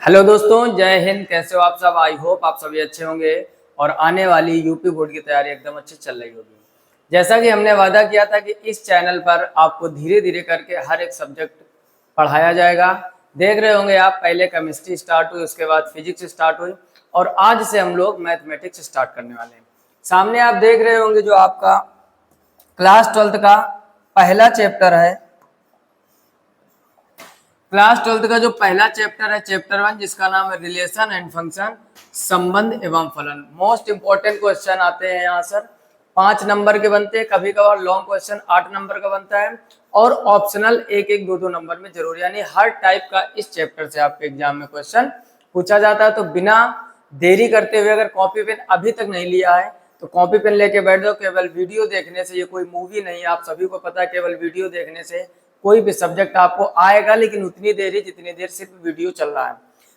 Hello दोस्तों, जय हिंद। कैसे हो आप सब? आई होप आप सभी अच्छे होंगे और आने वाली यूपी बोर्ड की तैयारी एकदम अच्छी चल रही होगी। जैसा कि हमने वादा किया था कि इस चैनल पर आपको धीरे धीरे करके हर एक सब्जेक्ट पढ़ाया जाएगा। देख रहे होंगे आप, पहले केमिस्ट्री स्टार्ट हुई, उसके बाद फिजिक्स स्टार्ट हुई और आज से हम लोग मैथमेटिक्स स्टार्ट करने वाले हैं। सामने आप देख रहे होंगे जो आपका क्लास 12th का पहला चैप्टर है। क्लास 12th का जो पहला चैप्टर है, चैप्टर 1, जिसका नाम है रिलेशन एंड फंक्शन, संबंध एवं फलन। मोस्ट इंपॉर्टेंट क्वेश्चन आते हैं यहाँ सर, 5 नंबर के बनते हैं, कभी कभार लॉन्ग क्वेश्चन 8 नंबर का बनता है और ऑप्शनल 1-1, 2-2 नंबर में जरूर, यानी हर टाइप का इस चैप्टर से आपके एग्जाम में क्वेश्चन पूछा जाता है। तो बिना देरी करते हुए, अगर कॉपी पेन अभी तक नहीं लिया है तो कॉपी पेन लेके बैठ जाओ। केवल वीडियो देखने से, ये कोई मूवी नहीं है, आप सभी को पता है, केवल वीडियो देखने से कोई भी सब्जेक्ट आपको आएगा, लेकिन उतनी देर ही जितनी देर सिर्फ वीडियो चल रहा है।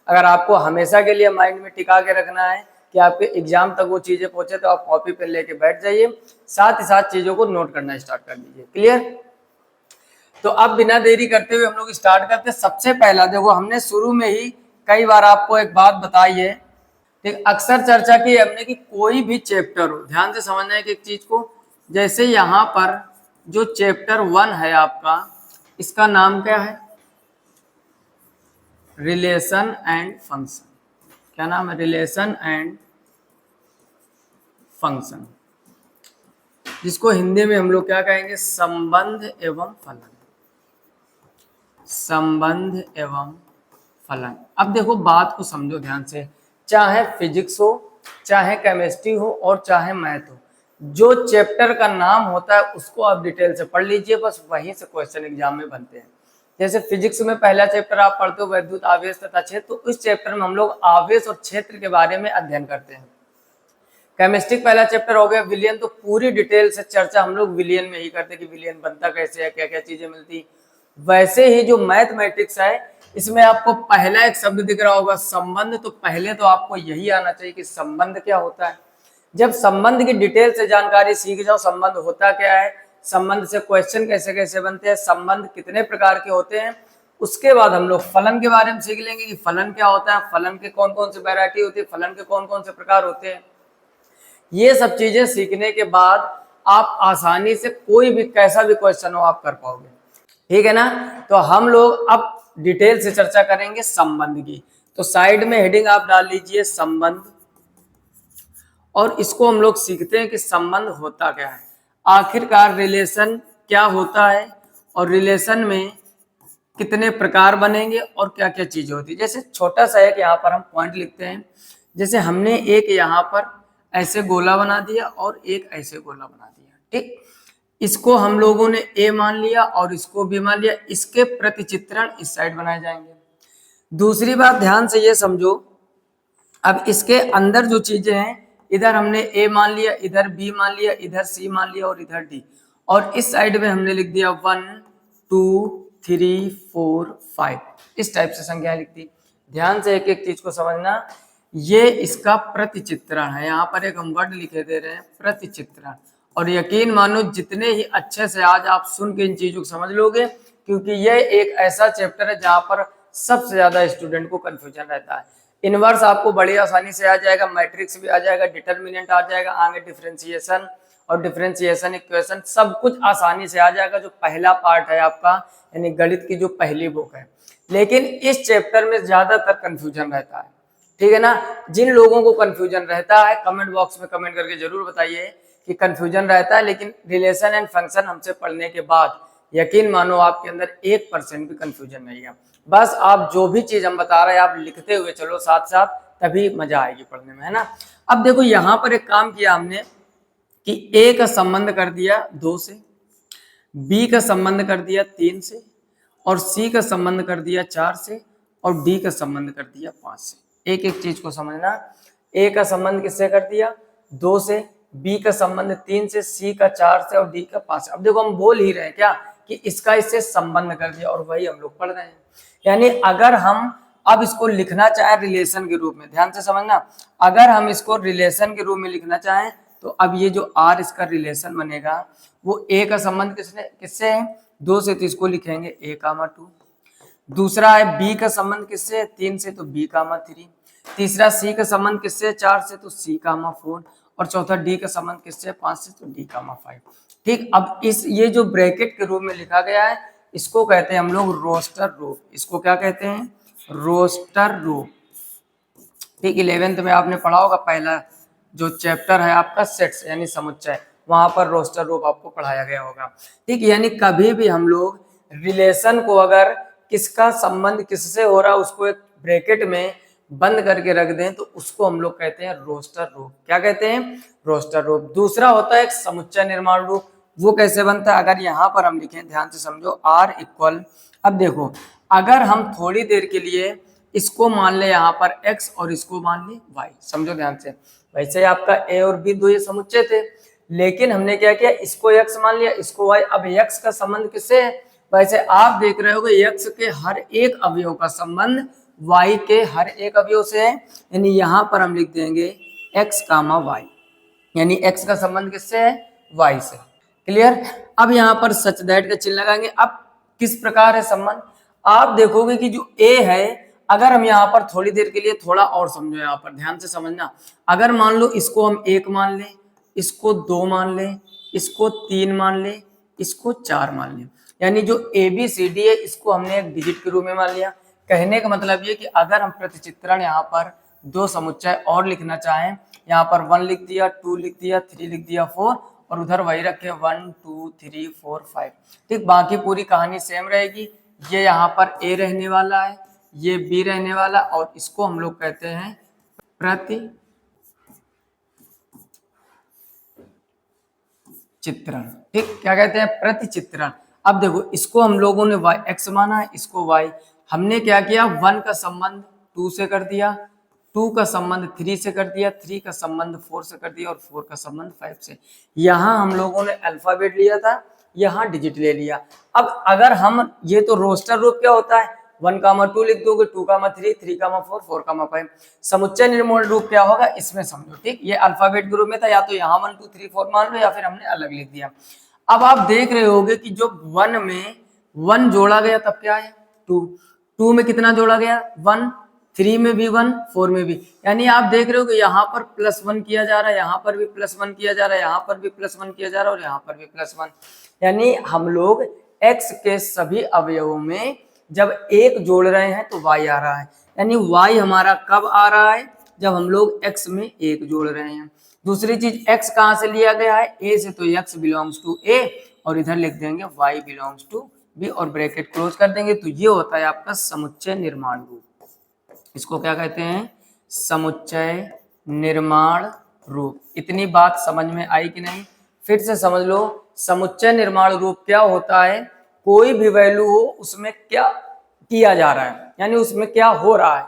अगर आपको हमेशा के लिए माइंड में टिका के रखना है कि आपके एग्जाम तक वो चीजें पहुंचे, तो आप कॉपी पेन लेके बैठ जाइए, साथ ही साथ चीजों को नोट करना स्टार्ट कर दीजिए। क्लियर? तो अब बिना देरी करते हुए हम लोग स्टार्ट करते हैं। सबसे पहला देखो, हमने शुरू में ही कई बार आपको एक बात बताई है, ठीक, अक्सर चर्चा की हमने कि कोई भी चैप्टर हो, ध्यान से समझना है कि एक चीज को, जैसे यहाँ पर जो चैप्टर 1 है आपका, इसका नाम क्या है? Relation and function. क्या नाम है? रिलेशन एंड फंक्शन, जिसको हिंदी में हम लोग क्या कहेंगे? संबंध एवं फलन। संबंध एवं फलन। अब देखो, बात को समझो ध्यान से, चाहे फिजिक्स हो, चाहे केमिस्ट्री हो और चाहे मैथ हो, जो चैप्टर का नाम होता है उसको आप डिटेल से पढ़ लीजिए, बस वहीं से क्वेश्चन एग्जाम में बनते हैं। जैसे फिजिक्स में पहला चैप्टर आप पढ़ते हो वैद्युत आवेश तथा क्षेत्र, तो इस चैप्टर में हम लोग आवेश और क्षेत्र के बारे में अध्ययन करते हैं। केमिस्ट्री पहला चैप्टर हो गया विलयन, तो पूरी डिटेल से चर्चा हम लोग विलयन में ही करते हैं कि विलयन बनता कैसे है, क्या क्या चीजें मिलती। वैसे ही जो मैथमेटिक्स है, इसमें आपको पहला एक शब्द दिख रहा होगा, संबंध। तो पहले तो आपको यही आना चाहिए कि संबंध क्या होता है। जब संबंध की डिटेल से जानकारी सीख जाओ, संबंध होता क्या है, संबंध से क्वेश्चन कैसे कैसे बनते हैं, संबंध कितने प्रकार के होते हैं, उसके बाद हम लोग फलन के बारे में सीख लेंगे कि फलन क्या होता है, फलन के कौन कौन से वैरायटी होती है, फलन के कौन कौन से प्रकार होते हैं। ये सब चीजें सीखने के बाद आप आसानी से कोई भी कैसा भी क्वेश्चन हो आप कर पाओगे। ठीक है ना? तो हम लोग अब डिटेल से चर्चा करेंगे संबंध की। तो साइड में हेडिंग आप डाल लीजिए संबंध, और इसको हम लोग सीखते हैं कि संबंध होता क्या है, आखिरकार रिलेशन क्या होता है और रिलेशन में कितने प्रकार बनेंगे और क्या क्या चीजें होती है। जैसे छोटा सा एक यहाँ पर हम पॉइंट लिखते हैं, जैसे हमने एक यहाँ पर ऐसे गोला बना दिया और एक ऐसे गोला बना दिया, ठीक, इसको हम लोगों ने ए मान लिया और इसको भी मान लिया, इसके प्रतिचित्रण इस साइड बनाए जाएंगे। दूसरी बात ध्यान से ये समझो, अब इसके अंदर जो चीजें हैं, इधर हमने ए मान लिया, इधर बी मान लिया, इधर सी मान लिया और इधर डी, और इस साइड में हमने लिख दिया 1 2 3 4 5, इस टाइप से संख्या लिखती। ध्यान से एक एक चीज को समझना, ये इसका प्रतिचित्रण है। यहाँ पर एक हम वर्ड लिखे दे रहे हैं, प्रतिचित्रण। और यकीन मानो जितने ही अच्छे से आज आप सुन के इन चीजों को समझ लोगे, क्योंकि यह एक ऐसा चैप्टर है जहां पर सबसे ज्यादा स्टूडेंट को कंफ्यूजन रहता है। इनवर्स आपको बड़ी आसानी से आ जाएगा, मैट्रिक्स भी आ जाएगा, डिटर्मिनेंट आ जाएगा, आगे डिफरेंशिएशन और डिफरेंशिएशन इक्वेशन, सब कुछ आसानी से आ जाएगा, जो पहला पार्ट है आपका, यानी गणित की जो पहली बुक है। लेकिन इस चैप्टर में ज्यादातर कंफ्यूजन रहता है, ठीक है ना? जिन लोगों को कंफ्यूजन रहता है कमेंट बॉक्स में कमेंट करके जरूर बताइए कि कंफ्यूजन रहता है। लेकिन रिलेशन एंड फंक्शन हमसे पढ़ने के बाद यकीन मानो आपके अंदर 1% भी कंफ्यूजन नहीं है। बस आप जो भी चीज हम बता रहे हैं आप लिखते हुए चलो साथ साथ, तभी मजा आएगी पढ़ने में, है ना? अब देखो, यहाँ पर एक काम किया हमने कि ए का संबंध कर दिया 2 से, बी का संबंध कर दिया 3 से, और सी का संबंध कर दिया 4 से, और डी का संबंध कर दिया 5 से। एक एक चीज को समझना, ए का संबंध किससे कर दिया? 2 से, बी का संबंध 3 से, सी का 4 से और डी का 5 से। अब देखो, हम बोल ही रहे हैं क्या कि इसका इससे संबंध कर दिया, और वही हम लोग पढ़ रहे हैं। यानी अगर हम अब इसको लिखना चाहे रिलेशन के रूप में, ध्यान से समझना, अगर हम इसको रिलेशन के रूप में लिखना चाहें तो अब ये जो आर इसका रिलेशन बनेगा, वो ए का संबंध किससे है? 2 से, तो इसको लिखेंगे a, 2, दूसरा है बी का संबंध किससे है, 3 से, तो बी कामा 3। तीसरा सी का संबंध किससे है, 4 से, तो सी कामा 4। और चौथा डी का संबंध किससे है, 5 से, तो डी कामा 5। ठीक, अब इस ये जो ब्रैकेट के रूप में लिखा गया है इसको कहते हैं हम लोग रोस्टर रूप। इसको क्या कहते हैं, रोस्टर रूप। ठीक, 11th में आपने पढ़ा होगा, पहला जो चैप्टर है आपका सेट्स यानी समुच्चय, वहां पर रोस्टर रूप आपको पढ़ाया गया होगा। ठीक, यानी कभी भी हम लोग रिलेशन को अगर किसका संबंध किससे हो रहा है उसको एक ब्रैकेट में बंद करके रख दें तो उसको हम लोग कहते हैं रोस्टर रूप। क्या कहते हैं, रोस्टर रूप। दूसरा होता है एक समुच्चय निर्माण रूप। वो कैसे बनता है, अगर यहाँ पर हम लिखें, ध्यान से समझो, R इक्वल, अब देखो अगर हम थोड़ी देर के लिए इसको मान ले यहाँ पर x और इसको मान ले y, समझो ध्यान से। वैसे आपका a और b दो ये समुच्चय थे, लेकिन हमने क्या किया, इसको x मान लिया, इसको y। अब x का संबंध किससे है, वैसे आप देख रहे होगे x के हर एक अवयव का संबंध y के हर एक अवयव से है, यानी यहाँ पर हम लिख देंगे x कामा y, यानी x का संबंध किससे है, y से। क्लियर। अब यहाँ पर सच दैट का चिन्ह लगाएंगे। अब किस प्रकार है संबंध, आप देखोगे कि जो a है, अगर हम यहाँ पर थोड़ी देर के लिए थोड़ा और समझो, यहाँ पर ध्यान से समझना, अगर मान लो इसको हम 1 मान लें, इसको 2 मान लें, इसको 3 मान लें, इसको 4 मान लें, यानी जो ABCD है इसको हमने एक डिजिट के रूप में मान लिया। कहने का मतलब ये कि अगर हम प्रतिचित्रण यहाँ पर दो समुच्चय और लिखना चाहें, यहाँ पर 1 लिख दिया, 2 लिख दिया, 3 लिख दिया, 4, और उधर वही रखे 1 2 3 4 5। ठीक, बाकी पूरी कहानी सेम रहेगी। ये यहाँ पर A रहने वाला है, ये B रहने वाला, और इसको हम लोग कहते हैं प्रति चित्रण। ठीक, क्या कहते हैं, प्रतिचित्रण। अब देखो इसको हम लोगों ने x माना है, इसको y। हमने क्या किया, 1 का संबंध 2 से कर दिया, 2 का संबंध 3 से कर दिया, 3 का संबंध 4 से कर दिया, और 4 का संबंध 5 से। यहाँ हम लोगों ने अल्फाबेट लिया था, यहाँ डिजिट ले लिया। अब अगर हम, ये तो रोस्टर रूप क्या होता है, 1,2 लिख दोगे, 2,3, 3,4, 4,5। समुच्चय निर्माण रूप क्या होगा, इसमें समझो। ठीक, ये अल्फाबेट के रूप में था, या तो यहाँ 1 2 3 4 मान लो, या फिर हमने अलग लिख दिया। अब आप देख रहे होगे कि जो 1 में 1 जोड़ा गया तब क्या है, 2। 2 में कितना जोड़ा गया, 1। 3 में भी 1, 4 में भी, यानी आप देख रहे हो कि यहाँ पर +1 किया जा रहा है, यहाँ पर भी +1 किया जा रहा है, यहाँ पर भी +1 किया जा रहा है, और यहाँ पर भी +1। यानी हम लोग x के सभी अवयवों में जब 1 जोड़ रहे हैं तो y आ रहा है, यानी y हमारा कब आ रहा है, जब हम लोग x में 1 जोड़ रहे हैं। दूसरी चीज, x कहाँ से लिया गया है, a से, तो x बिलोंग्स टू a, और इधर लिख देंगे y बिलोंग्स टू b, और ब्रैकेट क्लोज कर देंगे। तो ये होता है आपका समुच्चय निर्माण रूप। इसको क्या कहते हैं, समुच्चय निर्माण रूप। इतनी बात समझ में आई कि नहीं, फिर से समझ लो। समुच्चय निर्माण रूप क्या होता है, कोई भी वैल्यू हो उसमें क्या किया जा रहा है, यानी उसमें क्या हो रहा है।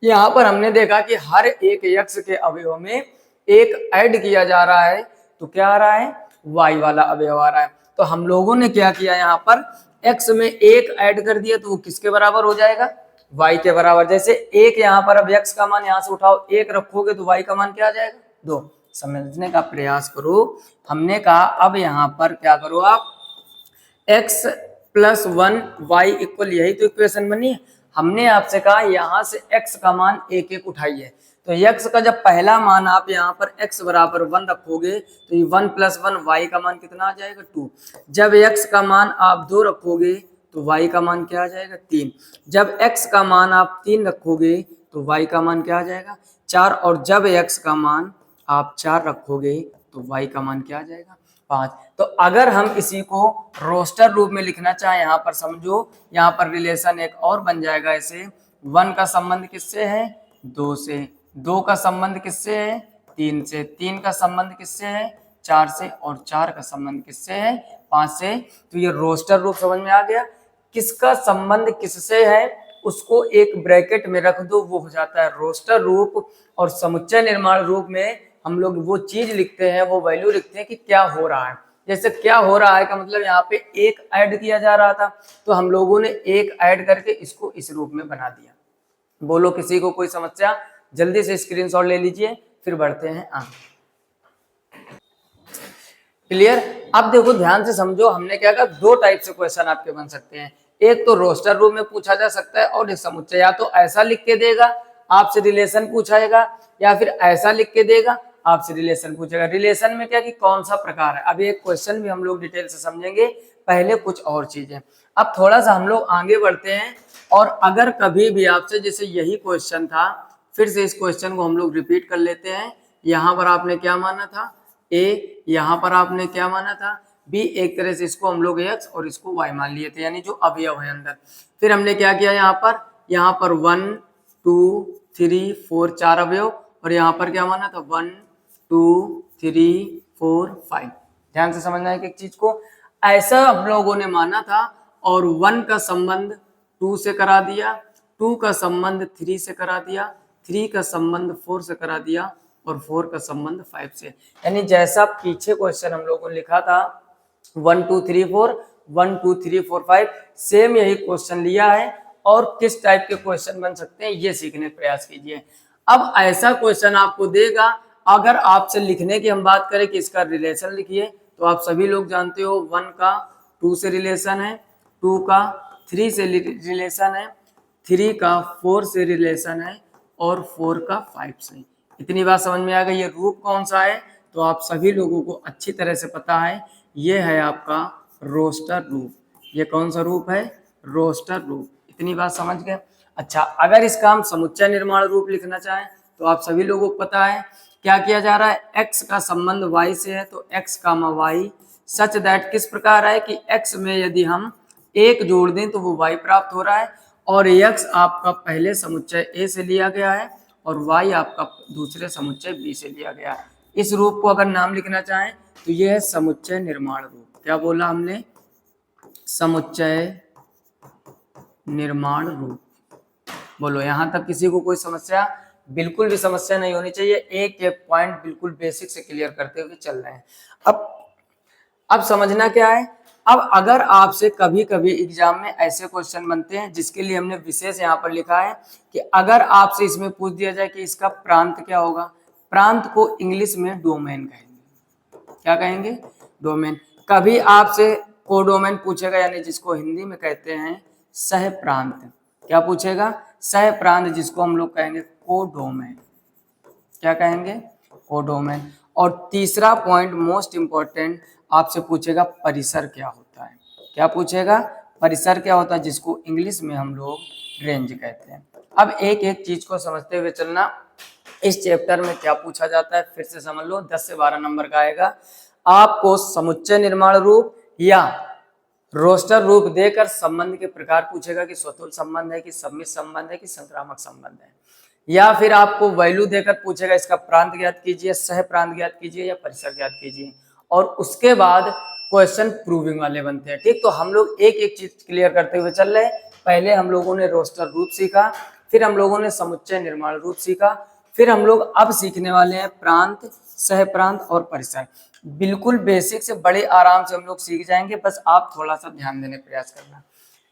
यहाँ पर हमने देखा कि हर एक x के अवयव में एक ऐड किया जा रहा है, तो क्या आ रहा है, y वाला अवयव आ रहा है। तो हम लोगों ने क्या किया, यहाँ पर x में एक ऐड कर दिया, तो वो किसके बराबर हो जाएगा, y के बराबर। जैसे एक यहाँ पर, अब x का मान यहाँ से उठाओ, 1 रखोगे तो y का मान क्या आ जाएगा, 2। समझने का प्रयास करो। हमने कहा अब यहाँ पर क्या करो आप, x + 1 y इक्वल, यही तो इक्वेशन बनी है। हमने आपसे कहा यहाँ से x का मान 1 1 उठाइए, तो x का जब पहला मान आप यहाँ पर x बराबर 1 रखोगे तो ये 1 + 1 y का मान कितना आ जाएगा, 2। जब x का मान आप 2 रखोगे तो y का मान क्या आ जाएगा, 3। जब x का मान आप 3 रखोगे तो y का मान क्या आ जाएगा, 4। और जब x का मान आप 4 रखोगे तो y का मान क्या आ जाएगा, 5। तो अगर हम इसी को रोस्टर रूप में लिखना चाहें, यहाँ पर समझो, यहाँ पर रिलेशन एक और बन जाएगा ऐसे। 1 का संबंध किससे है, 2 से। 2 का संबंध किससे है, 3 से। 3 का संबंध किससे है, 4 से। और 4 का संबंध किससे है, 5 से। तो ये रोस्टर रूप समझ में आ गया। किसका संबंध किससे है उसको एक ब्रैकेट में रख दो, वो हो जाता है रोस्टर रूप। और समुच्चय निर्माण रूप में हम लोग वो चीज लिखते हैं, वो वैल्यू लिखते हैं कि क्या हो रहा है। जैसे क्या हो रहा है का मतलब यहाँ पे एक ऐड किया जा रहा था, तो हम लोगों ने एक ऐड करके इसको इस रूप में बना दिया। बोलो किसी को कोई समस्या, जल्दी से स्क्रीनशॉट ले लीजिए, फिर बढ़ते हैं आगे। क्लियर। अब देखो ध्यान से समझो, हमने क्या कहा, 2 टाइप से क्वेश्चन आपके बन सकते हैं। एक तो रोस्टर रूप में पूछा जा सकता है और एक समुच्चय, या तो ऐसा लिख के देगा आपसे रिलेशन पूछाएगा, या फिर ऐसा लिख के देगा आपसे रिलेशन पूछेगा। रिलेशन में क्या कि कौन सा प्रकार है, अभी एक क्वेश्चन भी हम लोग डिटेल से समझेंगे, पहले कुछ और चीजें। अब थोड़ा सा हम लोग आगे बढ़ते हैं, और अगर कभी भी आपसे, जैसे यही क्वेश्चन था, फिर से इस क्वेश्चन को हम लोग रिपीट कर लेते हैं। यहाँ पर आपने क्या माना था, ए, यहाँ पर आपने क्या माना था, बी। एक तरह से इसको हम लोग एक्स और इसको वाई मान लिए थे, यानी जो अवयव है अंदर। फिर हमने क्या किया, यहाँ पर 1 2 3 4 4 अवयव, और यहाँ पर क्या माना था 1 2 3 4 5। ध्यान से समझना है कि एक चीज को ऐसा हम लोगों ने माना था, और 1 का संबंध 2 से करा दिया, 2 का संबंध 3 से करा दिया, 3 का संबंध 4 से करा दिया, और 4 का संबंध 5 से। यानी जैसा पीछे क्वेश्चन हम लोगों ने लिखा था 1 2 3 4 1 2 3 4 5, सेम यही क्वेश्चन लिया है, और किस टाइप के क्वेश्चन बन सकते हैं ये सीखने का प्रयास कीजिए। अब ऐसा क्वेश्चन आपको देगा, अगर आपसे लिखने की हम बात करें कि इसका रिलेशन लिखिए, तो आप सभी लोग जानते हो 1 का 2 से रिलेशन है, 2 का 3 से रिलेशन है, 3 का 4 से रिलेशन है, और 4 का 5 से। इतनी बात समझ में आ गई। ये रूप कौन सा है, तो आप सभी लोगों को अच्छी तरह से पता है, ये है आपका रोस्टर रूप। ये कौन सा रूप है, रोस्टर रूप। इतनी बात समझ गए। अच्छा, अगर इसका हम समुच्चय निर्माण रूप लिखना चाहें, तो आप सभी लोगों को पता है क्या किया जा रहा है, x का संबंध y से है, तो x comma y such that किस प्रकार है कि x में यदि हम 1 जोड़ दें तो वो y प्राप्त हो रहा है, और x आपका पहले समुच्चय a से लिया गया है, और y आपका दूसरे समुच्चय b से लिया गया है। इस रूप को अगर नाम लिखना चाहें तो यह है समुच्चय निर्माण रूप। क्या बोला हमने, समुच्चय निर्माण रूप। बोलो यहां तक किसी को कोई समस्या, बिल्कुल भी समस्या नहीं होनी चाहिए, एक एक पॉइंट बिल्कुल बेसिक से क्लियर करते हुए चल रहे हैं। अब समझना क्या है, अब अगर आपसे कभी कभी एग्जाम में ऐसे क्वेश्चन बनते हैं, जिसके लिए हमने विशेष यहाँ पर लिखा है कि अगर आपसे इसमें पूछ दिया जाए कि इसका प्रांत क्या होगा, प्रांत को इंग्लिश में डोमेन कहेंगे। क्या कहेंगे, डोमेन। कभी आपसे कोडोमेन पूछेगा, यानी जिसको हिंदी में कहते हैं सह प्रांत। क्या पूछेगा, सह प्रांत, जिसको हम लोग कहेंगे कोडोमेन। क्या कहेंगे, कोडोमेन। और तीसरा पॉइंट मोस्ट इंपॉर्टेंट, आपसे पूछेगा परिसर क्या होता है। क्या पूछेगा, परिसर क्या होता है, जिसको इंग्लिश में हम लोग रेंज कहते हैं। अब एक एक चीज को समझते हुए चलना, इस चैप्टर में क्या पूछा जाता है फिर से समझ लो, 10 से 12 नंबर का आएगा। आपको समुच्चय निर्माण रूप या रोस्टर रूप देकर संबंध के प्रकार पूछेगा कि स्वतुल संबंध है, कि सम्मिश्र संबंध है, कि संक्रामक संबंध है, या फिर आपको वैल्यू देकर पूछेगा इसका प्रांत ज्ञात कीजिए, सह प्रांत ज्ञात कीजिए, या परिसर ज्ञात कीजिए, और उसके बाद क्वेश्चन प्रूविंग वाले बनते हैं। ठीक, तो हम लोग एक एक चीज क्लियर करते हुए चल रहे हैं। पहले हम लोगों ने रोस्टर रूप सीखा, फिर हम लोगों ने समुच्चय निर्माण रूप सीखा, फिर हम लोग अब सीखने वाले हैं प्रांत, सह प्रांत और परिसर। बिल्कुल बेसिक से बड़े आराम से हम लोग सीख जाएंगे, बस आप थोड़ा सा ध्यान देने का प्रयास करना।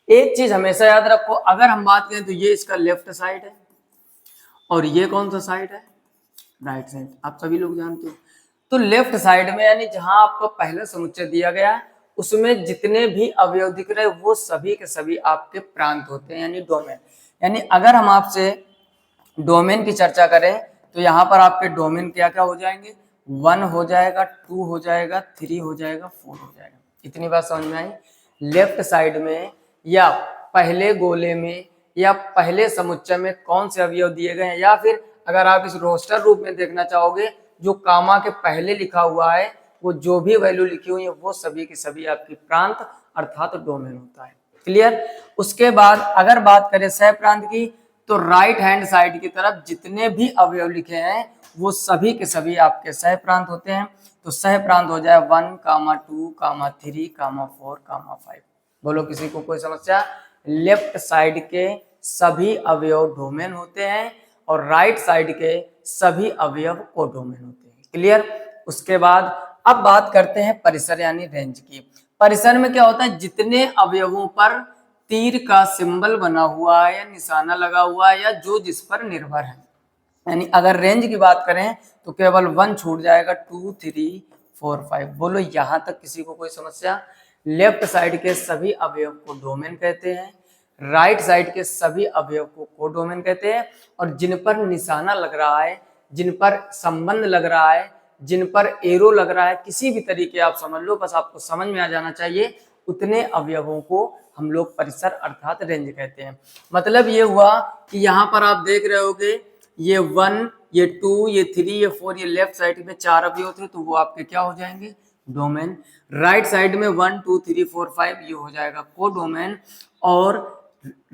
एक चीज हमेशा याद रखो, अगर हम बात करें तो ये इसका लेफ्ट साइड है, और ये कौन सा साइड है, राइट साइड। आप सभी लोग जानते हो। तो लेफ्ट साइड में यानी जहां आपको पहला समुच्चय दिया गया है, उसमें जितने भी अवयव दिख रहे हैं वो सभी के सभी आपके प्रांत होते हैं, यानी डोमेन। यानी अगर हम आपसे डोमेन की चर्चा करें, तो यहाँ पर आपके डोमेन क्या क्या हो जाएंगे, 1 हो जाएगा, 2 हो जाएगा, 3 हो जाएगा, 4 हो जाएगा। इतनी बात समझ में आई। लेफ्ट साइड में या पहले गोले में या पहले समुच्चय में कौन से अवयव दिए गए हैं, या फिर अगर आप इस रोस्टर रूप में देखना चाहोगे, जो कामा के पहले लिखा हुआ है, वो जो भी वैल्यू लिखी हुई है वो सभी की सभी आपकी प्रांत अर्थात डोमेन होता है। क्लियर। उसके बाद अगर बात करें सह प्रांत की, तो राइट हैंड साइड की तरफ जितने भी अवयव लिखे हैं वो सभी के सभी आपके सह प्रांत होते हैं। तो सह प्रांत हो जाए 1, 2, 3, 4, 5। बोलो किसी को कोई समस्या। लेफ्ट साइड के सभी अवयव डोमेन होते हैं और राइट साइड के सभी अवयव कोडोमेन होते हैं। क्लियर। उसके बाद अब बात करते हैं परिसर यानी रेंज की। परिसर में क्या होता है, जितने अवयवों पर तीर का सिंबल बना हुआ है या निशाना लगा हुआ है या जो जिस पर निर्भर है, यानी अगर रेंज की बात करें तो केवल 1 छूट जाएगा, 2, 3, 4, 5। बोलो यहां तक किसी को कोई समस्या। लेफ्ट साइड के सभी अवयव को डोमेन कहते हैं, राइट साइड के सभी अवयव को कोडोमेन कहते हैं, और जिन पर निशाना लग रहा है, जिन पर संबंध लग रहा है, जिन पर एरो लग रहा है, किसी भी तरीके आप समझ लो, बस आपको समझ में आ जाना चाहिए, उतने अवयवों को हम लोग परिसर अर्थात रेंज कहते हैं। मतलब ये हुआ कि यहाँ पर आप देख रहे होगे ये 1, ये 2, ये 3, ये 4, ये लेफ्ट साइड में 4 अवयव थे, तो वो आपके क्या हो जाएंगे, डोमेन। राइट साइड में 1, 2, 3, 4, 5 ये हो जाएगा कोडोमेन, और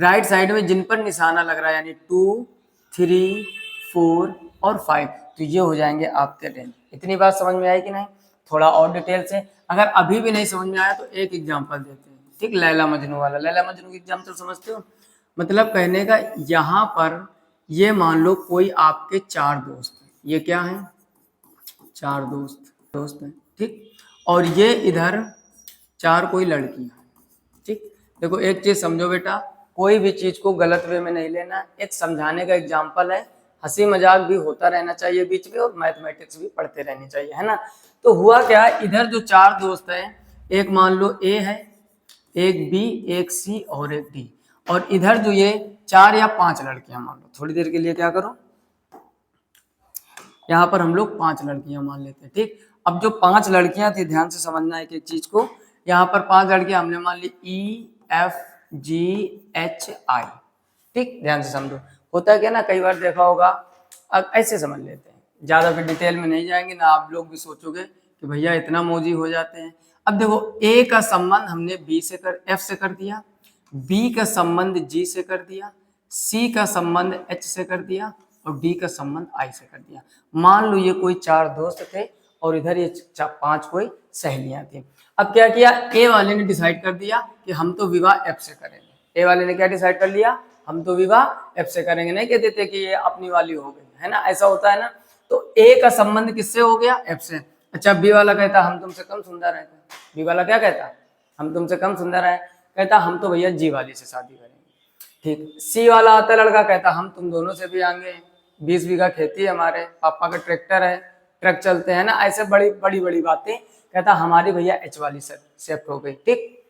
राइट साइड में जिन पर निशाना लग रहा है यानी 2, 3, 4 और 5, तो ये हो जाएंगे आपके रेंज। इतनी बात समझ में आई कि नहीं? थोड़ा और डिटेल से, अगर अभी भी नहीं समझ में आया तो एक एग्जांपल देते हैं, ठीक, लैला मजनू वाला। लैला मजनू की एग्जांपल समझते हो? मतलब कहने का यहाँ पर ये मान लो कोई आपके 4 दोस्त हैं, ये क्या है, 4 दोस्त हैं, ठीक, और ये इधर 4 कोई लड़कियां, ठीक। देखो एक चीज समझो बेटा, कोई भी चीज को गलत वे में नहीं लेना, एक समझाने का एग्जाम्पल है, हंसी मजाक भी होता रहना चाहिए बीच में, और मैथमेटिक्स भी पढ़ते रहनी चाहिए, है ना। तो हुआ क्या, इधर जो 4 दोस्त हैं, एक मान लो ए है, एक बी, एक सी और एक डी, और इधर जो ये 4 या 5 लड़कियां मान लो, थोड़ी देर के लिए क्या करो, यहाँ पर हम लोग 5 लड़कियां मान लेते हैं, ठीक। अब जो 5 लड़कियां थी, ध्यान से समझना है एक एक चीज को, यहाँ पर 5 लड़कियां हमने मान ली EFGHI, ठीक, ध्यान से समझो। होता है क्या ना, कई बार देखा होगा, अब ऐसे समझ लेते हैं, ज्यादा फिर डिटेल में नहीं जाएंगे ना, आप लोग भी सोचोगे कि भैया इतना मोजी हो जाते हैं। अब देखो ए का संबंध हमने F से कर दिया, बी का संबंध G से कर दिया, सी का संबंध H से कर दिया, और डी का संबंध I से कर दिया। मान लो ये कोई 4 दोस्त थे और इधर ये 5 कोई सहेलियां थी। अब क्या किया, ए वाले ने डिसाइड कर दिया कि हम तो विवाह F से करेंगे। ए वाले ने क्या डिसाइड कर लिया, हम तो विवाह F से करेंगे, नहीं कहते थे कि ये अपनी वाली हो गई, है ना, ऐसा होता है ना। तो ए का संबंध किससे हो गया, F से। अच्छा, बी वाला कहता हम तुमसे कम सुंदर है, बी वाला क्या कहता, हम तुमसे कम सुंदर है, कहता हम तो भैया जी वाली से शादी करेंगे, ठीक। सी वाला आता लड़का, कहता हम तुम दोनों से भी आगे, 20 बीघा खेती है, हमारे पापा का ट्रैक्टर है, ट्रक चलते हैं ना, ऐसे बड़ी बड़ी बड़ी बातें, कहता हमारी भैया एच वाली सेट हो गई, ठीक।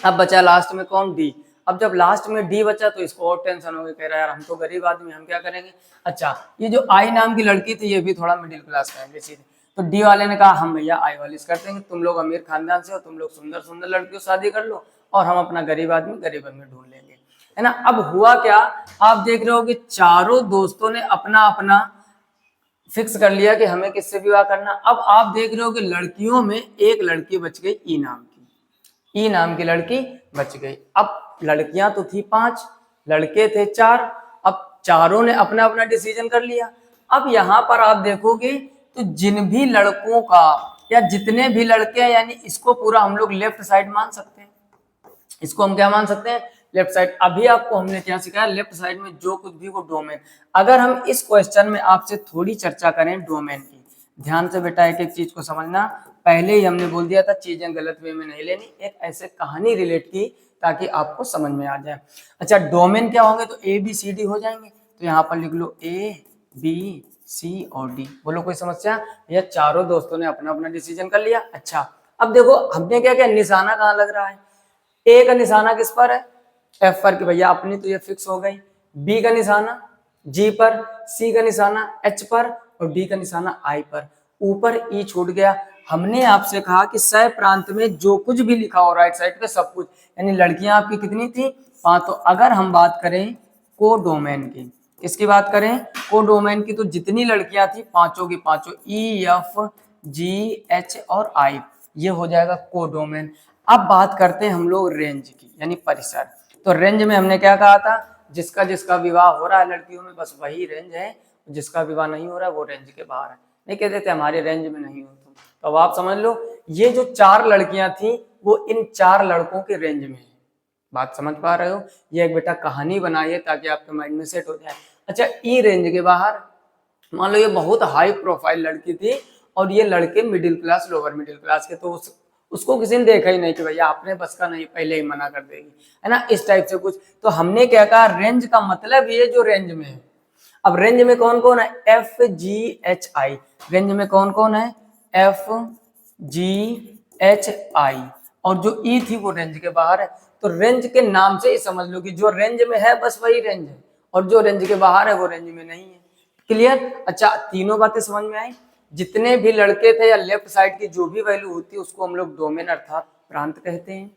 अब बचा लास्ट में कौन, डी। अब जब लास्ट में डी बचा तो इसको और टेंशन हो गई, कह रहा यार हम तो गरीब आदमी, हम क्या करेंगे। अच्छा, ये जो आई नाम की लड़की थी, ये भी थोड़ा मिडिल क्लास फैमिली से, तो डी वाले ने कहा हम भैया आई वाली कर देंगे, तुम लोग अमीर खानदान से हो, तुम लोग सुंदर सुंदर लड़कियों शादी कर लो, और हम अपना गरीब आदमी ढूंढ लेंगे, है ना। अब हुआ क्या, आप देख रहे हो कि चारों दोस्तों ने अपना अपना फिक्स कर लिया कि हमें किससे विवाह करना। अब आप देख रहे हो कि लड़कियों में एक लड़की बच गई, ई नाम की लड़की बच गई। अब लड़कियां तो थी 5, लड़के थे 4, अब चारों ने अपना अपना डिसीजन कर लिया। अब यहाँ पर आप देखोगे तो जिन भी लड़कों का या जितने भी लड़के हैं, यानी इसको पूरा हम लोग लेफ्ट साइड मान सकते हैं, इसको हम क्या मान सकते हैं, लेफ्ट साइड। अभी आपको हमने क्या सिखाया, लेफ्ट साइड में जो कुछ भी वो डोमेन। अगर हम इस क्वेश्चन में आपसे थोड़ी चर्चा करें डोमेन की, ध्यान से बेटा एक एक चीज को समझना, पहले ही हमने बोल दिया था चीजें गलत वे में नहीं लेनी, एक ऐसे कहानी रिलेट की ताकि आपको समझ में आ जाए। अच्छा, डोमेन क्या होंगे, तो ABCD हो जाएंगे, तो यहाँ पर लिख लो ABC और D। बोलो कोई समस्या, ये चारों दोस्तों ने अपना अपना डिसीजन कर लिया। अच्छा, अब देखो हमने क्या किया, निशाना कहाँ लग रहा है, ए का निशाना किस पर है, एफ पर, कि भैया अपनी तो ये फिक्स हो गई। बी का निशाना जी पर, सी का निशाना एच पर, और डी का निशाना आई पर। ऊपर ई छूट गया। हमने आपसे कहा कि सह प्रांत में जो कुछ भी लिखा हो राइट साइड पे सब कुछ, यानी लड़कियां आपकी कितनी थी, 5। तो अगर हम बात करें कोडोमेन की, किसकी बात करें, कोडोमेन की, तो जितनी लड़कियां थी पांचों की पांचों, EFGH और I, ये हो जाएगा कोडोमेन। अब बात करते हैं हम लोग रेंज की, यानी परिसर। तो रेंज में हमने क्या कहा था, जिसका जिसका विवाह हो रहा है लड़कियों में, बस वही रेंज है, जिसका विवाह नहीं हो रहा है वो रेंज के बाहर है। नहीं कहते थे हमारे रेंज में नहीं हो तुम, तो अब आप समझ लो ये जो 4 लड़कियां थी वो इन 4 लड़कों के रेंज में है। बात समझ पा रहे हो, ये एक बेटा कहानी बनाई है ताकि आपके माइंड में सेट हो जाए। अच्छा, ई रेंज के बाहर मान लो ये बहुत हाई प्रोफाइल लड़की थी और ये लड़के middle class lower middle class के, तो उसको किसी ने देखा ही नहीं कि भैया आपने बस का नहीं, पहले ही मना कर देगी, है ना, इस टाइप से कुछ। तो हमने क्या कहा, रेंज का मतलब ये जो रेंज में है। अब रेंज में कौन कौन है, FGHI, रेंज में कौन कौन है, FGHI, और जो ई थी वो रेंज के बाहर है। तो रेंज के नाम से ही समझ लो कि जो रेंज में है बस वही रेंज है, और जो रेंज के बाहर है वो रेंज में नहीं है। क्लियर? अच्छा, तीनों बातें समझ में आई। जितने भी लड़के थे या लेफ्ट साइड की जो भी वैल्यू होती है उसको हम लोग डोमेन अर्थात प्रांत कहते हैं।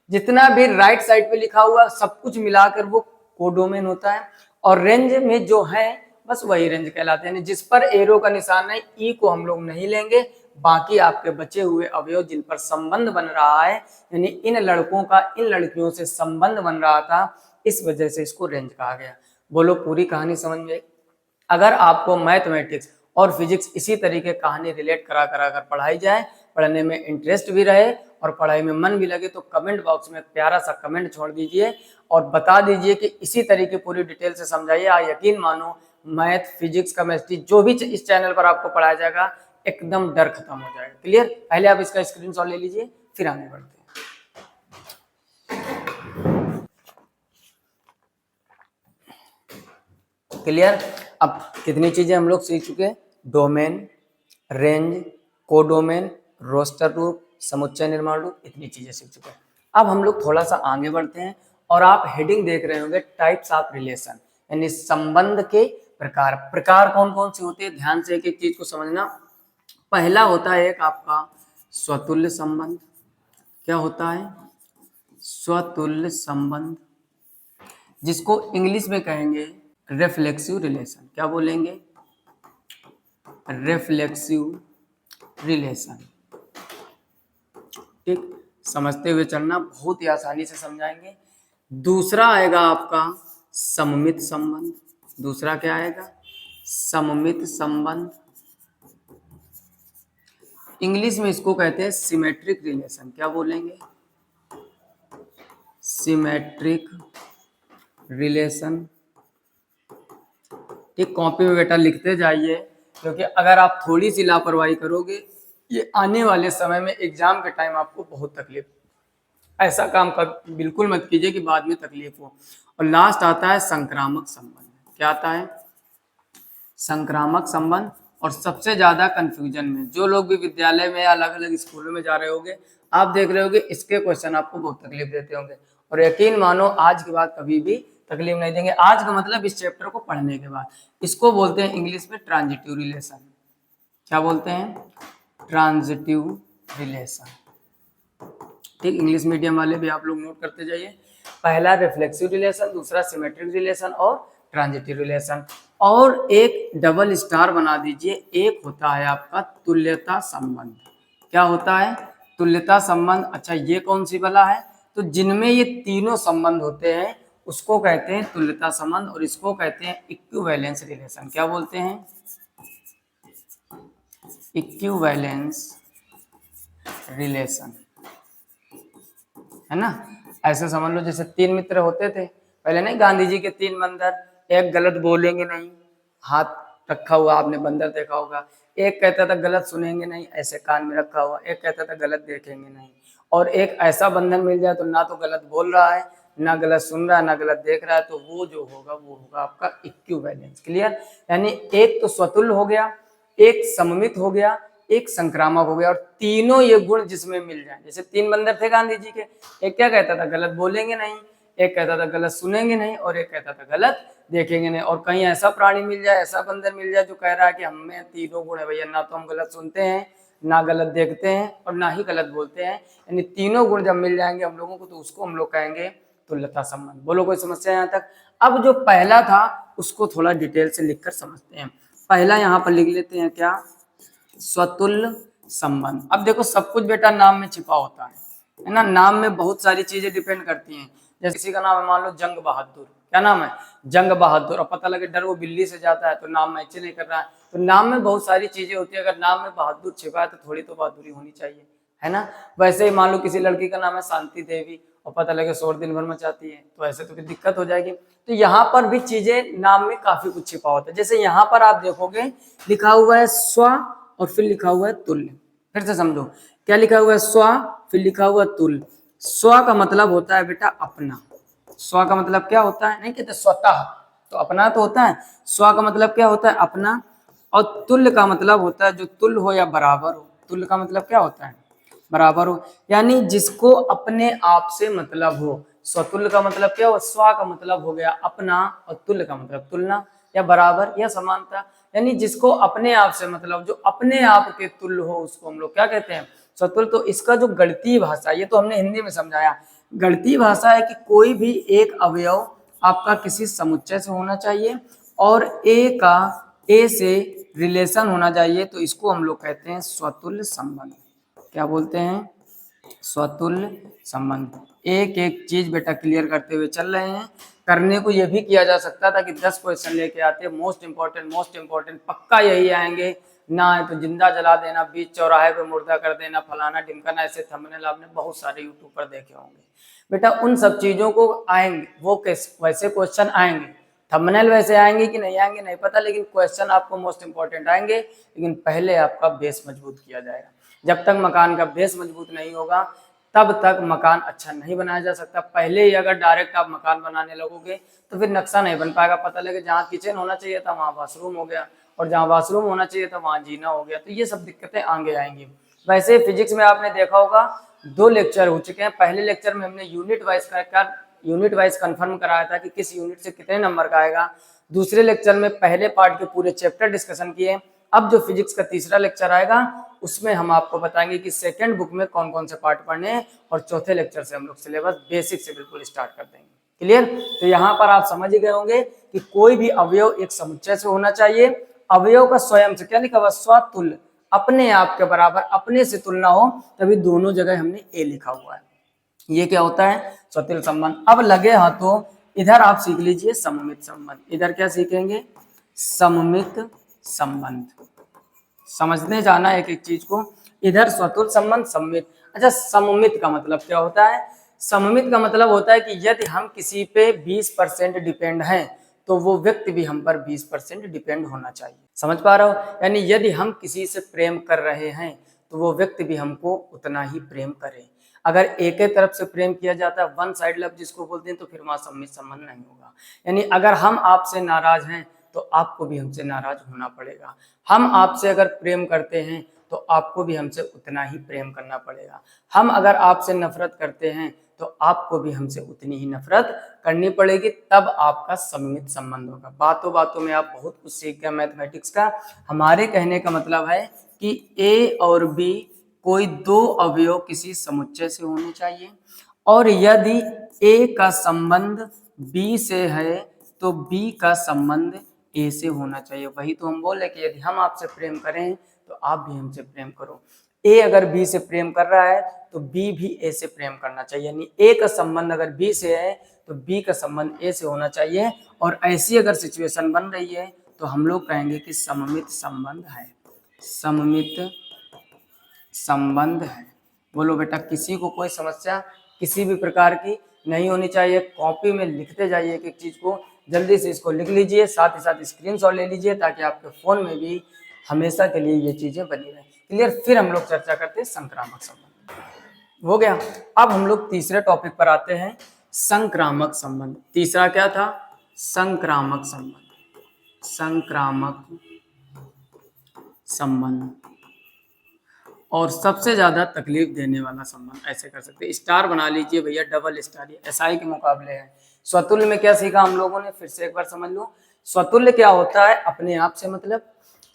जितना भी राइट साइड पे लिखा हुआ सब कुछ मिलाकर वो कोडोमेन होता है। और रेंज में जो है बस वही रेंज कहलाते हैं। जिस पर एरो का निशान है ई को हम लोग नहीं लेंगे, बाकी आपके बचे हुए अवयव जिन पर संबंध बन रहा है, यानी इन लड़कों का इन लड़कियों से संबंध बन रहा था, इस वजह से इसको रेंज कहा गया। बोलो पूरी कहानी समझ में आई? अगर आपको मैथमेटिक्स और फिजिक्स इसी तरीके कहानी रिलेट करा करा कर पढ़ाई जाए, पढ़ने में इंटरेस्ट भी रहे और पढ़ाई में मन भी लगे, तो कमेंट बॉक्स में प्यारा सा कमेंट छोड़ दीजिए और बता दीजिए कि इसी तरीके पूरी डिटेल से समझाइए। यकीन मानो मैथ, फिजिक्स, केमिस्ट्री जो भी इस चैनल पर आपको पढ़ाया जाएगा एकदम डर खत्म हो जाएगा। क्लियर? पहले आप इसका स्क्रीनशॉट ले लीजिए, फिर आगे बढ़ते हैं। क्लियर? अब कितनी चीजें हम लोग सीख चुके हैं? डोमेन, रेंज, कोडोमेन, रोस्टर रूप, समुच्चय निर्माण रूप, इतनी चीजें सीख चुके हैं। अब हम लोग थोड़ा सा आगे बढ़ते हैं और आप हेडिंग देख रहे होंगे टाइप्स ऑफ रिलेशन, यानी संबंध के प्रकार। प्रकार कौन कौन से होते हैं? ध्यान से एक एक चीज को समझना। पहला होता है एक आपका स्वतुल्य संबंध। क्या होता है? स्वतुल्य संबंध, जिसको इंग्लिश में कहेंगे रिफ्लेक्सिव रिलेशन। क्या बोलेंगे? Reflexive relation. ठीक, समझते हुए चलना, बहुत ही आसानी से समझाएंगे। दूसरा आएगा आपका सममित संबंध। दूसरा क्या आएगा? सममित संबंध। इंग्लिश में इसको कहते हैं सिमेट्रिक रिलेशन। क्या बोलेंगे? Symmetric relation. ठीक, कॉपी में बेटा लिखते जाइए, क्योंकि अगर आप थोड़ी सी लापरवाही करोगे ये आने वाले समय में एग्जाम के टाइम आपको बहुत तकलीफ। ऐसा काम बिल्कुल मत कीजिए कि बाद में तकलीफ हो। और लास्ट आता है संक्रामक संबंध। क्या आता है? संक्रामक संबंध। और सबसे ज्यादा कंफ्यूजन में जो लोग भी विद्यालय में या अलग अलग स्कूलों में जा रहे होंगे, आप देख रहे होंगे इसके क्वेश्चन आपको बहुत तकलीफ देते होंगे। और यकीन मानो आज के बाद कभी भी तकलीफ नहीं देंगे। आज का मतलब इस चैप्टर को पढ़ने के बाद। इसको बोलते हैं इंग्लिश में ट्रांजिटिव रिलेशन। क्या बोलते हैं? Transitive relation. ठीक, इंग्लिश मीडियम वाले भी आप लोग नोट करते जाइए। पहला रिफ्लेक्सिव रिलेशन, दूसरा सिमेट्रिक रिलेशन और ट्रांजिटिव रिलेशन। और एक डबल स्टार बना दीजिए, एक होता है आपका तुल्यता संबंध। क्या होता है? तुल्यता संबंध। अच्छा, ये कौन सी वाला है? तो जिनमें ये तीनों संबंध होते हैं उसको कहते हैं तुल्यता संबंध, और इसको कहते हैं इक्विवेलेंस रिलेशन। क्या बोलते हैं? इक्विवेलेंस रिलेशन, है ना? ऐसे समझ लो जैसे तीन मित्र होते थे पहले, नहीं, गांधी जी के तीन बंदर। एक गलत बोलेंगे नहीं, हाथ रखा हुआ, आपने बंदर देखा होगा। एक कहता था गलत सुनेंगे नहीं, ऐसे कान में रखा हुआ। एक कहता था गलत देखेंगे नहीं। और एक ऐसा बंधन मिल जाए तो ना तो गलत बोल रहा है, ना गलत सुन रहा है, ना गलत देख रहा है, तो वो जो होगा वो होगा आपका इक्विवेलेंस। क्लियर? यानी एक तो स्वतुल्य हो गया, एक सममित हो गया, एक संक्रामक हो गया, और तीनों ये गुण जिसमें मिल जाए। जैसे तीन बंदर थे गांधी जी के, एक क्या कहता था? गलत बोलेंगे नहीं, एक कहता था गलत सुनेंगे नहीं, और एक कहता था गलत देखेंगे नहीं। और कहीं ऐसा प्राणी मिल जाए, ऐसा बंदर मिल जाए जो कह रहा है कि हमें तीनों गुण है भैया, ना तो हम गलत सुनते हैं, ना गलत देखते हैं, और ना ही गलत बोलते हैं, यानी तीनों गुण जब मिल जाएंगे हम लोगों को तो उसको हम लोग कहेंगे तुल्यता संबंध। बोलो कोई समस्या यहाँ तक? अब जो पहला था उसको थोड़ा डिटेल से लिखकर समझते हैं। पहला यहाँ पर लिख लेते हैं, क्या? स्वतुल्य संबंध। अब देखो सब कुछ बेटा नाम में छिपा होता है ना? नाम में बहुत सारी चीजें डिपेंड करती हैं। जैसे किसी का नाम है मान लो जंग बहादुर, क्या नाम है? जंग बहादुर। और पता लगे डर वो बिल्ली से जाता है तो नाम मैच नहीं कर रहा है। तो नाम में बहुत सारी चीजें होती है, अगर नाम में बहादुर छिपा है तो थोड़ी तो बहादुरी होनी चाहिए, है ना? वैसे ही मान लो किसी लड़की का नाम है शांति देवी और पता लगे शोर दिन भर मचाती है, तो ऐसे तो फिर दिक्कत हो जाएगी। तो यहाँ पर भी चीजें नाम में काफी कुछ छिपा होता है। जैसे यहाँ पर आप देखोगे लिखा हुआ है स्व और फिर लिखा हुआ है तुल्य। फिर से समझो, क्या लिखा हुआ है? स्व, फिर लिखा हुआ तुल्य। स्व का मतलब होता है बेटा अपना। स्व का मतलब क्या होता है? नहीं कहते स्वतः, तो अपना तो होता है। स्व का मतलब क्या होता है? अपना। और तुल्य का मतलब होता है जो तुल्य हो या बराबर हो। तुल्य का मतलब क्या होता है? बराबर हो, यानी जिसको अपने आप से मतलब हो। स्वतुल्य का मतलब क्या हो, स्व का मतलब हो गया अपना और तुल्य का मतलब तुलना या बराबर या समानता, यानी जिसको अपने आप से मतलब, जो अपने आप के तुल्य हो उसको हम लोग क्या कहते हैं, स्वतुल्य। तो इसका जो गणितीय भाषा, ये तो हमने हिंदी में समझाया, गणितीय भाषा है कि कोई भी एक अवयव आपका किसी समुच्चय से होना चाहिए और ए से रिलेशन होना चाहिए, तो इसको हम लोग कहते हैं स्वतुल्य संबंध। क्या बोलते हैं, स्वतुल्य संबंध। एक एक चीज बेटा क्लियर करते हुए चल रहे हैं। करने को यह भी किया जा सकता था कि 10 क्वेश्चन लेके आते, मोस्ट इंपॉर्टेंट पक्का यही आएंगे, ना है तो जिंदा जला देना, बीच चौराहे पे मुर्दा कर देना, फलाना ढिमकाना, ऐसे थंबनेल आपने बहुत सारे यूट्यूब पर देखे होंगे। बेटा उन सब चीजों को आएंगे, वो वैसे क्वेश्चन आएंगे, थंबनेल वैसे आएंगे कि नहीं आएंगे नहीं पता, लेकिन क्वेश्चन आपको मोस्ट इंपॉर्टेंट आएंगे। लेकिन पहले आपका बेस मजबूत किया जाएगा। जब तक मकान का बेस मजबूत नहीं होगा तब तक मकान अच्छा नहीं बनाया जा सकता। पहले ही अगर डायरेक्ट आप मकान बनाने लगोगे तो फिर नक्शा नहीं बन पाएगा। पता लगे जहाँ किचन होना चाहिए था वहाँ वॉशरूम हो गया, और जहाँ वॉशरूम होना चाहिए था वहाँ जीना हो गया, तो ये सब दिक्कतें आगे आएंगी। वैसे फिजिक्स में आपने देखा होगा 2 लेक्चर हो चुके हैं। पहले लेक्चर में हमने यूनिट वाइज कंफर्म कराया था कि किस यूनिट से कितने नंबर का आएगा। दूसरे लेक्चर में पहले पार्ट के पूरे चैप्टर डिस्कशन किए। अब जो फिजिक्स का तीसरा लेक्चर आएगा उसमें हम आपको बताएंगे कि सेकंड बुक में कौन कौन से पार्ट पढ़ने हैं, और चौथे लेक्चर से हम लोग सिलेबस बेसिक से बिल्कुल स्टार्ट कर देंगे। क्लियर? तो यहाँ पर आप समझ ही गए होंगे कि कोई भी अवयव एक समुच्चय से होना चाहिए। अवयव का स्वयं से क्या लिखा हुआ, स्वतुल्य, अपने आप के बराबर, अपने से तुलना हो, तभी दोनों जगह हमने ए लिखा हुआ है। ये क्या होता है, स्वतुल्य संबंध। अब लगे हाथों इधर आप सीख लीजिए सममित संबंध। इधर क्या सीखेंगे, सममित संबंध। समझने जाना एक एक चीज को। इधर स्वतुल्य संबंध, सममित। अच्छा, सममित का मतलब क्या होता है, सममित का मतलब होता है कि यदि हम किसी पे 20% डिपेंड हैं तो वो व्यक्ति भी हम पर 20% डिपेंड होना चाहिए। समझ पा रहे हो, यानी यदि हम किसी से प्रेम कर रहे हैं तो वो व्यक्ति भी हमको उतना ही प्रेम करे। अगर एक ही तरफ से प्रेम किया जाता है, वन साइड लव जिसको बोलते हैं, तो फिर वहां सममित संबंध नहीं होगा। यानी अगर हम आपसे नाराज हैं तो आपको भी हमसे नाराज होना पड़ेगा। हम आपसे अगर प्रेम करते हैं तो आपको भी हमसे उतना ही प्रेम करना पड़ेगा। हम अगर आपसे नफरत करते हैं तो आपको भी हमसे उतनी ही नफरत करनी पड़ेगी, तब आपका सममित संबंध होगा। बातों बातों में आप बहुत कुछ सीख गए मैथमेटिक्स का। हमारे कहने का मतलब है कि ए और बी कोई 2 अवयव किसी समुच्चय से होने चाहिए, और यदि ए का संबंध बी से है तो बी का संबंध ए से होना चाहिए। वही तो हम बोले कि यदि हम आपसे प्रेम करें तो आप भी हमसे प्रेम करो। ए अगर बी से प्रेम कर रहा है तो बी भी ए से प्रेम करना चाहिए, यानी ए का संबंध अगर बी से है तो बी का संबंध ए से होना चाहिए। और ऐसी अगर सिचुएशन बन रही है तो हम लोग कहेंगे कि सममित संबंध है, सममित संबंध है। बोलो बेटा, किसी को कोई समस्या किसी भी प्रकार की नहीं होनी चाहिए। कॉपी में लिखते जाइए एक एक चीज को, जल्दी से इसको लिख लीजिए, साथ ही साथ स्क्रीनशॉट ले लीजिए ताकि आपके फोन में भी हमेशा के लिए ये चीजें बनी रहे। क्लियर? फिर हम लोग चर्चा करते हैं संक्रामक संबंध। हो गया। अब हम लोग तीसरे टॉपिक पर आते हैं, संक्रामक संबंध। तीसरा क्या था, संक्रामक संबंध। संक्रामक संबंध और सबसे ज्यादा तकलीफ देने वाला संबंध, ऐसे कर सकते हैं। स्टार बना लीजिए भैया, डबल स्टार, ये एसआई के मुकाबले है। स्वतुल्य में क्या सीखा हम लोगों ने, फिर से एक बार समझ लो। स्वतुल्य क्या होता है, अपने आप से मतलब।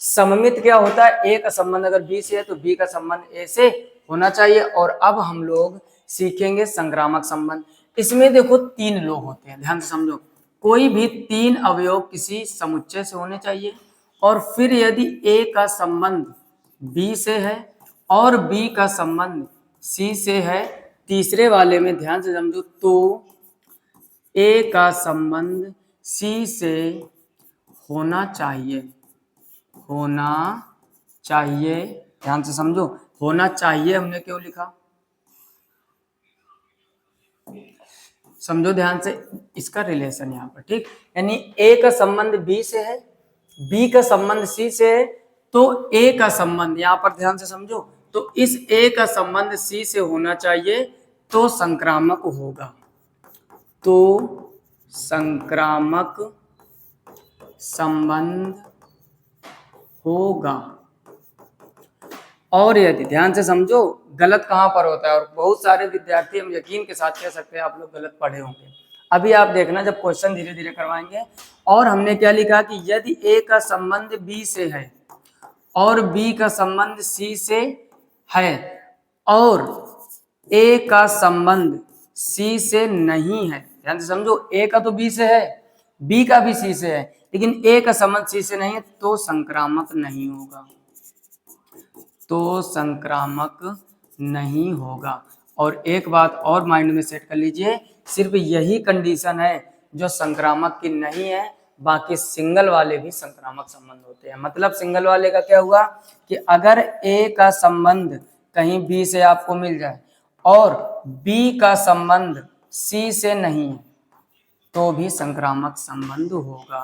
सममित क्या होता है, ए का संबंध अगर बी से है तो बी का संबंध ए से होना चाहिए। और अब हम लोग सीखेंगे संक्रामक संबंध। इसमें देखो 3 लोग होते हैं, ध्यान से समझो। कोई भी 3 अवयव किसी समुच्चय से होने चाहिए, और फिर यदि ए का संबंध बी से है और बी का संबंध सी से है, तीसरे वाले में ध्यान से समझो, तो ए का संबंध सी से होना चाहिए, होना चाहिए। ध्यान से समझो, होना चाहिए हमने क्यों लिखा, समझो ध्यान से इसका रिलेशन यहाँ पर, ठीक। यानी ए का संबंध बी से है, बी का संबंध सी से है, तो ए का संबंध यहाँ पर ध्यान से समझो, तो इस ए का संबंध सी से होना चाहिए, तो संक्रामक होगा, तो संक्रामक संबंध होगा। और यदि ध्यान से समझो गलत कहाँ पर होता है, और बहुत सारे विद्यार्थी हम यकीन के साथ कह सकते हैं आप लोग गलत पढ़े होंगे। अभी आप देखना जब क्वेश्चन धीरे धीरे करवाएंगे। और हमने क्या लिखा कि यदि ए का संबंध बी से है और बी का संबंध सी से है और ए का संबंध सी से नहीं है, ध्यान से समझो, ए का तो बी से है, बी का भी सी से है, लेकिन ए का संबंध सी से नहीं है, तो संक्रामक नहीं होगा, तो संक्रामक नहीं होगा। और एक बात और माइंड में सेट कर लीजिए, सिर्फ यही कंडीशन है जो संक्रामक की नहीं है, बाकी सिंगल वाले भी संक्रामक संबंध होते हैं। मतलब सिंगल वाले का क्या हुआ कि अगर ए का संबंध कहीं बी से आपको मिल जाए और बी का संबंध सी से नहीं है, तो भी संक्रामक संबंध होगा,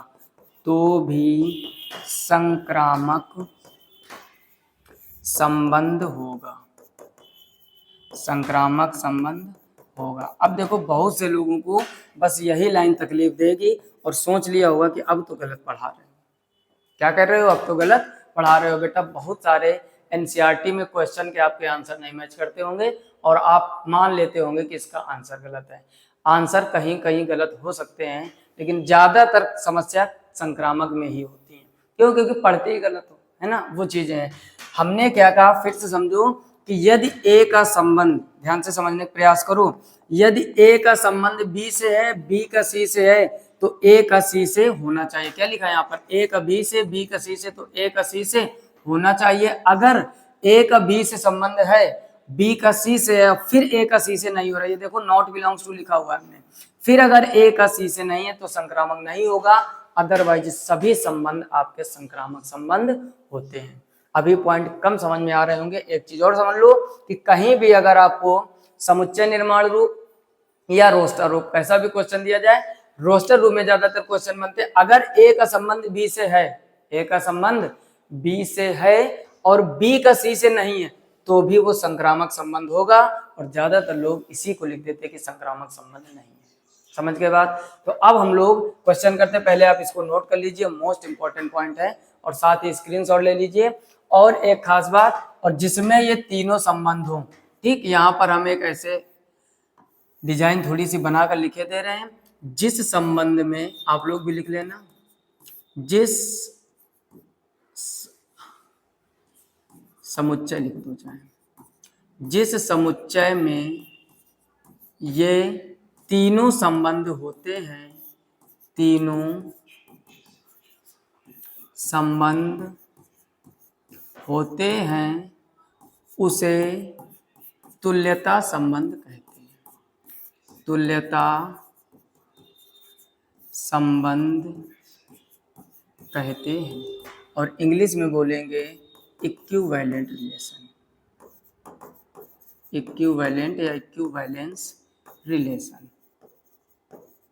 तो भी संक्रामक संबंध होगा, संक्रामक संबंध होगा। अब देखो बहुत से लोगों को बस यही लाइन तकलीफ देगी और सोच लिया होगा कि अब तो गलत पढ़ा रहे हो। क्या कर रहे हो, अब तो गलत पढ़ा रहे हो बेटा। बहुत सारे एनसीईआरटी में क्वेश्चन के आपके आंसर नहीं मैच करते होंगे और आप मान लेते होंगे कि इसका आंसर गलत है। आंसर कहीं कहीं गलत हो सकते हैं, लेकिन ज्यादातर समस्या संक्रामक में ही होती है। क्यों? क्योंकि पढ़ते ही गलत हो, है ना, वो चीजें हैं। हमने क्या कहा, फिर से समझो कि यदि ए का संबंध, ध्यान से समझने का प्रयास करो, यदि ए का संबंध बी से है, बी का सी से है, तो ए का सी से होना चाहिए। क्या लिखा है यहाँ पर, ए का बी से, बी का सी से, तो ए का सी से होना चाहिए। अगर ए का बी से संबंध है, बी का सी से है, फिर ए का सी से नहीं हो रहा है, ये देखो नॉट बिलोंग्स टू लिखा हुआ है हमने, फिर अगर ए का सी से नहीं है तो संक्रामक नहीं होगा, अदरवाइज सभी संबंध आपके संक्रामक संबंध होते हैं। अभी पॉइंट कम समझ में आ रहे होंगे। एक चीज और समझ लो कि कहीं भी अगर आपको समुच्चय निर्माण रूप या रोस्टर रूप कैसा भी क्वेश्चन दिया जाए, रोस्टर रूप में ज्यादातर क्वेश्चन बनते हैं। अगर ए का संबंध बी से है, ए का संबंध बी से है और बी का सी से नहीं है, तो भी वो संक्रामक संबंध होगा, और ज्यादातर लोग इसी को लिख देते हैं कि संक्रामक संबंध नहीं है। समझ के बाद, तो अब हम लोग क्वेश्चन करते हैं। पहले आप इसको नोट कर लीजिए, मोस्ट इंपॉर्टेंट पॉइंट है, और साथ ही स्क्रीनशॉट ले लीजिए। और एक खास बात, और जिसमें ये तीनों संबंध हो, ठीक, यहाँ पर हम एक ऐसे डिजाइन थोड़ी सी बनाकर लिखे दे रहे हैं, जिस संबंध में, आप लोग भी लिख लेना, जिस समुच्चय लिख दो चाहे, जिस समुच्चय में ये तीनों संबंध होते हैं, तीनों संबंध होते हैं, उसे तुल्यता संबंध कहते हैं। तुल्यता संबंध कहते हैं, और इंग्लिश में बोलेंगे इक्विवेलेंट रिलेशन, इक्विवेलेंट या इक्विवेलेंस रिलेशन।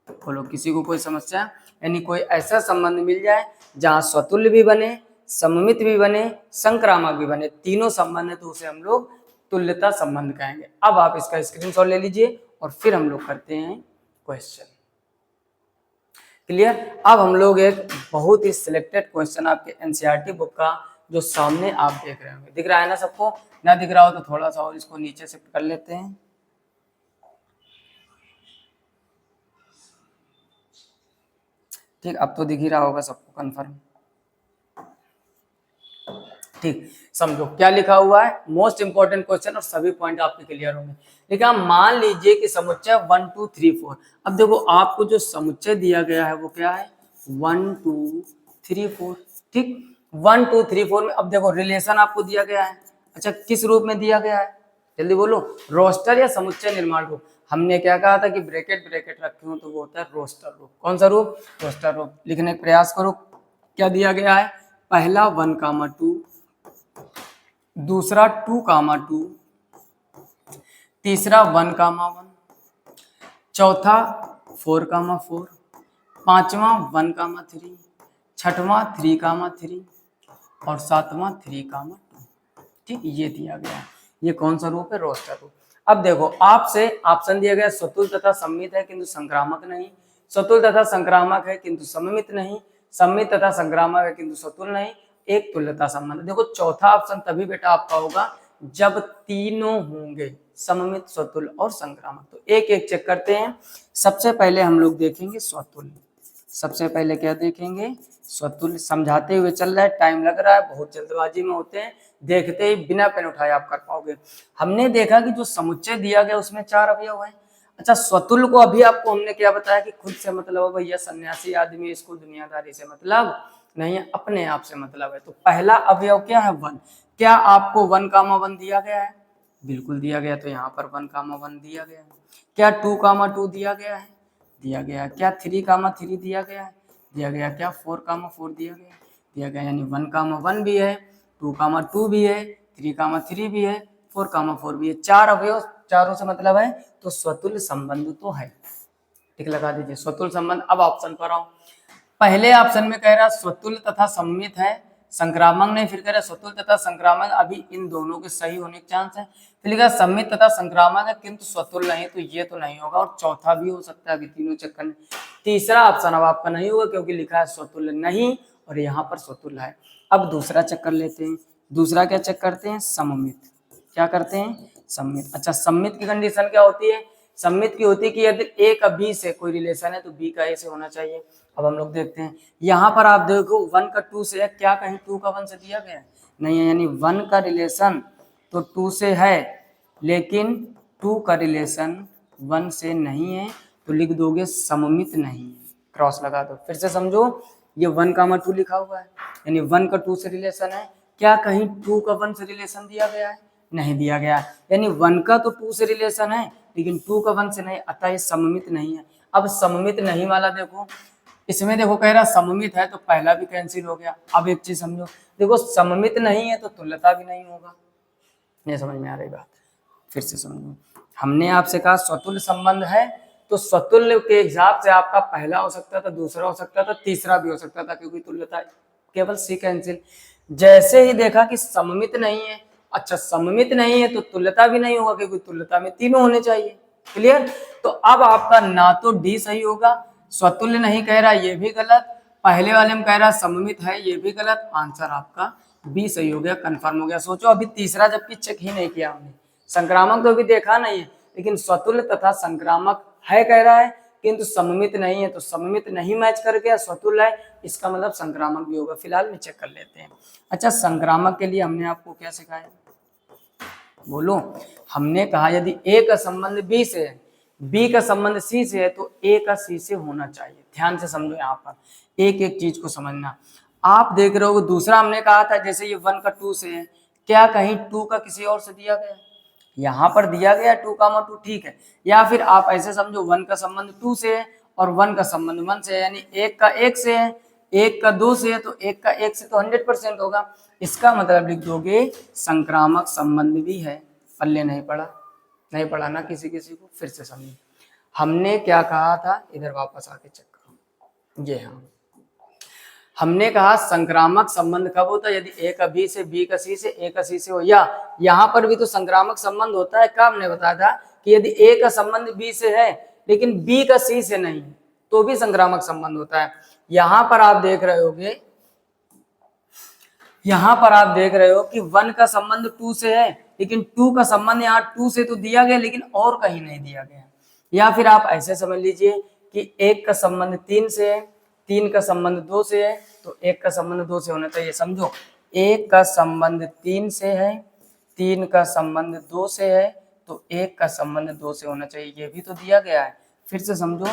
बोलो, किसी को कोई समस्या? यानी कोई ऐसा संबंध मिल जाए जहां स्वतुल्य भी बने, सममित भी बने, संक्रामक भी बने, तीनों संबंध है, तो उसे हम लोग तुल्यता संबंध कहेंगे। अब आप इसका स्क्रीनशॉट ले लीजिए और फिर हम लोग करते हैं क्वेश्चन। क्लियर? अब हम लोग एक बहुत ही सिलेक्टेड क्वेश्चन आपके एनसीईआरटी बुक का, जो सामने आप देख रहे होंगे, दिख रहा है ना सबको? ना दिख रहा हो तो थोड़ा सा और इसको नीचे शिफ्ट कर लेते हैं। ठीक, अब तो दिख ही रहा होगा सबको कंफर्म। ठीक, समझो क्या लिखा हुआ है, मोस्ट इंपॉर्टेंट क्वेश्चन, और सभी पॉइंट आपके क्लियर होंगे। लिखा, मान लीजिए कि समुच्चय 1 2 3 4। अब देखो आपको जो समुच्चय दिया गया है वो क्या है, 1 2 3 4। ठीक, 1 2 3 4 में अब देखो रिलेशन आपको दिया गया है। अच्छा, किस रूप में दिया गया है, जल्दी बोलो, रोस्टर या समुच्चय निर्माण रूप? हमने क्या कहा था कि ब्रैकेट ब्रैकेट रखे हो तो वो होता है रोस्टर रूप। कौन सा रूप? रोस्टर रूप। लिखने का प्रयास करो, क्या दिया गया है, पहला 1, 2, दूसरा 2, तीसरा 1, 1, चौथा 4, 4, पांचवा 1, 3, छठवां 3, और सातवां 3, 2। ठीक, ये दिया गया है। ये कौन सा रूप है, रोस्टर रूप। अब देखो आपसे ऑप्शन दिया गया, स्वतुल तथा सम्मित है किंतु संक्रामक नहीं, स्वतुल तथा संक्रामक है किंतु सममित नहीं, सम्मित तथा संक्रामक है किंतु स्वतुल नहीं, एक तुल्यता संबंध। देखो चौथा ऑप्शन तभी बेटा आपका होगा जब तीनों होंगे, सममित, स्वतुल्य और संक्रामक। तो एक एक चेक करते हैं। सबसे पहले हम लोग देखेंगे स्वतुल्य। सबसे पहले क्या देखेंगे? स्वतुल्य। समझाते हुए चल रहा है, टाइम लग रहा है, बहुत जल्दबाजी में होते हैं, देखते ही बिना पेन उठाए आप कर पाओगे। हमने देखा कि जो समुच्चय दिया गया उसमें 4 अवयव है। अच्छा, स्वतुल्य को अभी आपको हमने क्या बताया कि खुद से मतलब है भैया, सन्यासी आदमी, इसको दुनियादारी से मतलब नहीं है, अपने आप से मतलब है। तो पहला अवयव क्या है? 1। क्या आपको 1, 1 दिया गया है? बिल्कुल दिया गया। तो यहाँ पर 1, 1 दिया गया है। क्या 2, 2 दिया गया है? दिया गया। क्या 3, 3 दिया गया है? दिया गया। क्या 4, 4 दिया गया? दिया गया। यानी 1, 1 भी है, 2, 2 भी है, 3, 3 भी है, 4, 4 भी है। 4 अवयव, चारों से मतलब है, तो स्वतुल्य संबंध तो है। टिक लगा दीजिए, स्वतुल्य संबंध। अब ऑप्शन पर आओ। पहले ऑप्शन में कह रहा स्वतुल्य तथा सममित है, संक्रामक नहीं। फिर कह रहा स्वतुल्य तथा संक्रामक, अभी इन दोनों के सही होने के चांस है। फिर लिखा सम्मित तथा संक्रामक है किंतु स्वतुल्य नहीं, तो ये तो नहीं होगा। और चौथा भी हो सकता है, अभी तीनों चक्कर में। तीसरा ऑप्शन अब आपका नहीं होगा क्योंकि लिखा है स्वतुल्य नहीं और यहाँ पर स्वतुल्य है। अब दूसरा चक्कर लेते हैं। दूसरा क्या चेक करते हैं? सममित। क्या करते हैं? सम्मित। अच्छा, सम्मित की कंडीशन क्या होती है? सम्मित की होती है कि यदि ए का बी से कोई रिलेशन है तो बी का ए से होना चाहिए। अब हम लोग देखते हैं, यहाँ पर आप देखो 1 का 2 से है, क्या कहीं 2 का 1 से दिया गया है? नहीं है। यानी 1 का रिलेशन तो 2 से है, लेकिन 2 का रिलेशन 1 से नहीं है, तो लिख दोगे सममित नहीं है, क्रॉस लगा दो। फिर से समझो, ये 1, 2 लिखा हुआ है, यानी 1 का 2 से रिलेशन है। क्या कहीं 2 का 1 से रिलेशन दिया गया है? नहीं दिया गया। यानी 1 का तो 2 से रिलेशन है, लेकिन 2 का 1 से नहीं, अतः ये सममित नहीं है। अब सममित नहीं वाला देखो, इसमें देखो कह रहा सममित है, तो पहला भी कैंसिल हो गया। अब एक चीज समझो, देखो सममित नहीं है तो तुल्यता भी नहीं होगा। नहीं समझ में आ रही बात? फिर से समझो, हमने आपसे कहा स्वतुल्य संबंध है, तो स्वतुल्य के हिसाब से आपका पहला हो सकता था, दूसरा हो सकता था, तीसरा भी हो सकता था, क्योंकि तुल्यता केवल सी कैंसिल। जैसे ही देखा कि सममित नहीं है, अच्छा सममित नहीं है तो तुल्यता भी नहीं होगा, क्योंकि तुल्यता में तीनों होने चाहिए। क्लियर? तो अब आपका ना तो डी सही होगा, स्वतुल्य नहीं कह रहा, ये भी गलत, पहले वाले में कह रहा सममित है, ये भी गलत। आंसर आपका बी सही हो गया, कंफर्म हो गया। सोचो, अभी तीसरा जबकि चेक ही नहीं किया हमने, संक्रामक तो अभी देखा नहीं है, लेकिन स्वतुल्य तथा संक्रामक है कह रहा है, किंतु सममित नहीं है, तो सममित नहीं मैच कर गया, स्वतुल्य है, इसका मतलब संक्रामक भी होगा। फिलहाल में चेक कर लेते हैं। अच्छा, संक्रामक के लिए हमने आपको क्या सिखाया? बोलो। हमने कहा यदि ए का संबंध बी से है, बी का संबंध सी से है, तो ए का सी से होना चाहिए। ध्यान से समझो, यहाँ पर एक एक चीज को समझना। आप देख रहे हो, दूसरा हमने कहा था जैसे ये 1 का 2 से है, क्या कहीं 2 का किसी और से दिया गया? यहाँ पर दिया गया 2, 2, ठीक है। या फिर आप ऐसे समझो, 1 का संबंध 2 से है और 1 का संबंध 1 से है, यानी 1 का 1 से है, 1 का 2 से है, तो 1 का 1 से तो 100% होगा। इसका मतलब लिख दोगे संक्रामक संबंध भी है। पल्ले नहीं पड़ा, नहीं पढ़ा ना किसी किसी को? फिर से समझिए, हमने क्या कहा था, इधर वापस आके चेक करो। ये हाँ, हमने कहा संक्रामक संबंध कब होता है? यदि ए का बी से, बी का सी से, ए का सी से हो। या यहाँ पर भी तो संक्रामक संबंध होता है। कब हमने बताया था कि यदि ए का संबंध बी से है लेकिन बी का सी से नहीं, तो भी संक्रामक संबंध होता है। यहाँ पर आप देख रहे होगे, यहाँ पर आप देख रहे हो कि 1 का संबंध 2 से है, लेकिन 2 का संबंध यहाँ 2 से तो दिया गया, लेकिन और कहीं नहीं दिया गया। या फिर आप ऐसे समझ लीजिए कि 1 का संबंध 3 से है, 3 का संबंध 2 से है, तो 1 का संबंध 2 से होना चाहिए। समझो, 1 का संबंध 3 से है, 3 का संबंध 2 से है, तो 1 का संबंध 2 से होना चाहिए, ये भी तो दिया गया है। फिर से समझो,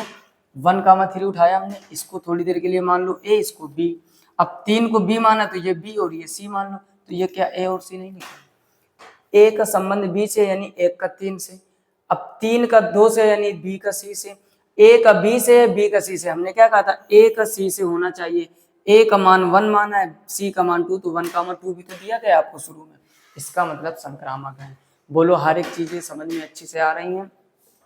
1, 3 उठाया हमने, इसको थोड़ी देर के लिए मान लो ए, इसको बी। अब 3 को बी माना तो ये बी और ये सी मान लो, तो ये क्या ए और सी नहीं लिखा? ए का संबंध बी से यानी 1 का 3 से, अब 3 का 2 से यानी बी का सी से, ए का बी से है, बी का सी से। हमने क्या कहा था? ए का सी से होना चाहिए। ए का मान 1 माना है, सी का मान 2, तो 1, 2 भी तो दिया गया आपको शुरू में, इसका मतलब संक्रामक है। बोलो, हर एक चीजें समझ में अच्छी से आ रही हैं?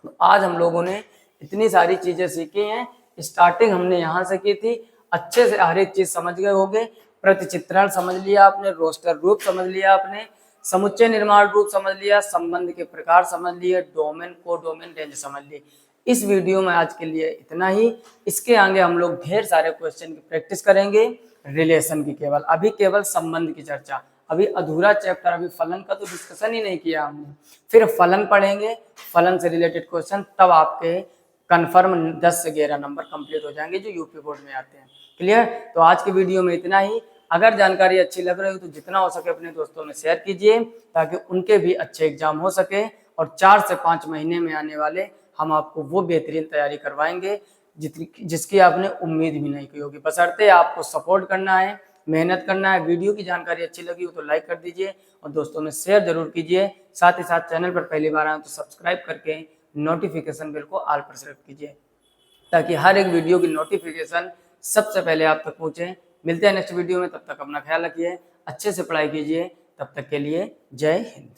तो आज हम लोगों ने इतनी सारी चीजें सीखी हैं। स्टार्टिंग हमने यहाँ से की थी, अच्छे से हर एक चीज समझ गए होंगे। प्रतिचित्रण समझ लिया आपने, रोस्टर रूप समझ लिया आपने, समुच्चय निर्माण रूप समझ लिया, संबंध के प्रकार समझ लिए, डोमेन, को डोमेन, रेंज समझ लिए। इस वीडियो में आज के लिए इतना ही। इसके आगे हम लोग ढेर सारे क्वेश्चन की प्रैक्टिस करेंगे। रिलेशन की, केवल अभी केवल संबंध की चर्चा, अभी अधूरा चैप्टर, अभी फलन का तो डिस्कशन ही नहीं किया हमने। फिर फलन पढ़ेंगे, फलन से रिलेटेड क्वेश्चन, तब आपके कंफर्म 10 से 11 नंबर कंप्लीट हो जाएंगे जो यूपी बोर्ड में आते हैं। क्लियर? तो आज की वीडियो में इतना ही। अगर जानकारी अच्छी लग रही हो तो जितना हो सके अपने दोस्तों में शेयर कीजिए, ताकि उनके भी अच्छे एग्जाम हो सके, और 4 से 5 महीने में आने वाले हम आपको वो बेहतरीन तैयारी करवाएंगे जिसकी आपने उम्मीद भी नहीं की होगी। बशर्ते आपको सपोर्ट करना है, मेहनत करना है। वीडियो की जानकारी अच्छी लगी हो तो लाइक कर दीजिए और दोस्तों में शेयर जरूर कीजिए। साथ ही साथ चैनल पर पहली बार आए तो सब्सक्राइब करके नोटिफिकेशन बेल को ऑल पर सेलेक्ट कीजिए, ताकि हर एक वीडियो की नोटिफिकेशन सबसे पहले आप तक पहुंचे। मिलते हैं नेक्स्ट वीडियो में, तब तक अपना ख्याल रखिए, अच्छे से पढ़ाई कीजिए। तब तक के लिए जय हिंद।